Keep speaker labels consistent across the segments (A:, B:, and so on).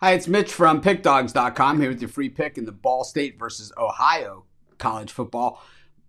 A: Hi, it's Mitch from Pickdawgz.com here with your free pick in the Ball State versus Ohio college football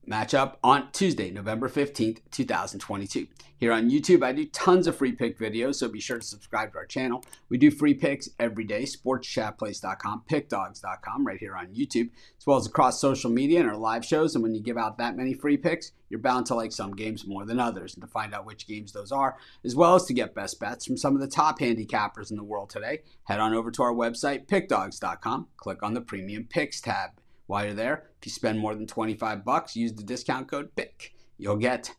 A: matchup on Tuesday, November 15th, 2022. Here on YouTube, I do tons of free pick videos, so be sure to subscribe to our channel. We do free picks every day, sportschatplace.com, pickdawgz.com, right here on YouTube, as well as across social media and our live shows. And when you give out that many free picks, you're bound to like some games more than others. And to find out which games those are, as well as to get best bets from some of the top handicappers in the world today, head on over to our website, pickdawgz.com, click on the Premium Picks tab. While you're there, if you spend more than $25, use the discount code PICK. You'll get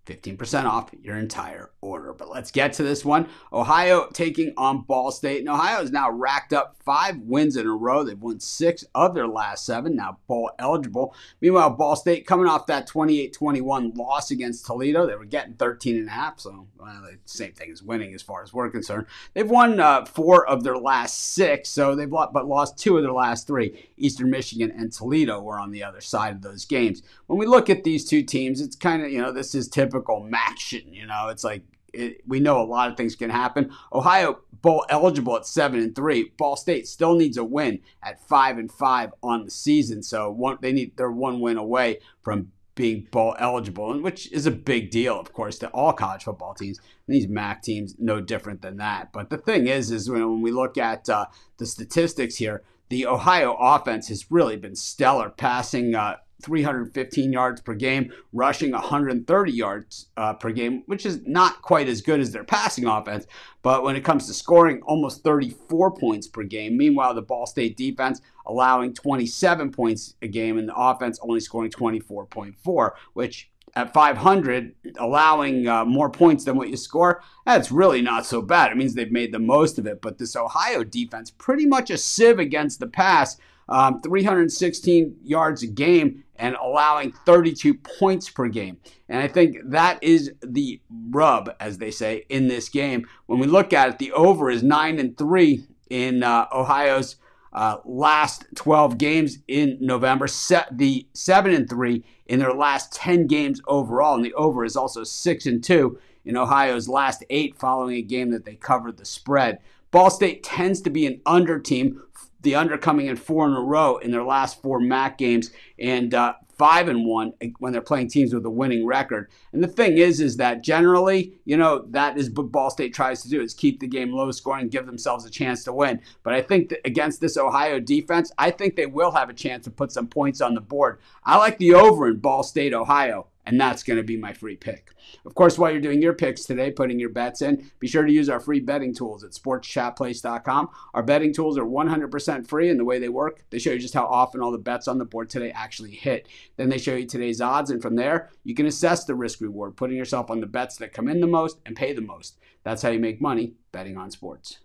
A: 15% off your entire order. But let's get to this one. Ohio taking on Ball State. And Ohio has now racked up 5 wins in a row. They've won 6 of their last 7, now bowl eligible. Meanwhile, Ball State coming off that 28-21 loss against Toledo. They were getting 13.5, so the same thing as winning as far as we're concerned. They've won 4 of their last 6, so they've lost 2 of their last 3. Eastern Michigan and Toledo were on the other side of those games. When we look at these two teams, it's kind of, this is typical matching. It's like we know a lot of things can happen. Ohio bowl eligible at 7-3. Ball State still needs a win at 5-5 on the season, so they're 1 win away from being bowl eligible, and which is a big deal, of course, to all college football teams. And these MAC teams, no different than that. But the thing is when we look at the statistics here, the Ohio offense has really been stellar, passing 315 yards per game, rushing 130 yards per game, which is not quite as good as their passing offense. But when it comes to scoring, almost 34 points per game. Meanwhile, the Ball State defense allowing 27 points a game and the offense only scoring 24.4, which at 500, allowing more points than what you score, that's really not so bad. It means they've made the most of it. But this Ohio defense, pretty much a sieve against the pass, 316 yards a game and allowing 32 points per game. And I think that is the rub, as they say, in this game. When we look at it, the over is 9-3 in Ohio's last 12 games in November, the 7-3 in their last 10 games overall, and the over is also 6-2 in Ohio's last 8 following a game that they covered the spread. Ball State tends to be an under team, the under coming in 4 in a row in their last 4 MAC games, and 5-1 when they're playing teams with a winning record. And the thing is that generally, that is what Ball State tries to do, is keep the game low scoring and give themselves a chance to win. But I think that against this Ohio defense, I think they will have a chance to put some points on the board. I like the over in Ball State, Ohio, and that's going to be my free pick. Of course, while you're doing your picks today, putting your bets in, be sure to use our free betting tools at sportschatplace.com. Our betting tools are 100% free, and the way they work, they show you just how often all the bets on the board today actually hit. Then they show you today's odds, and from there, you can assess the risk-reward, putting yourself on the bets that come in the most and pay the most. That's how you make money betting on sports.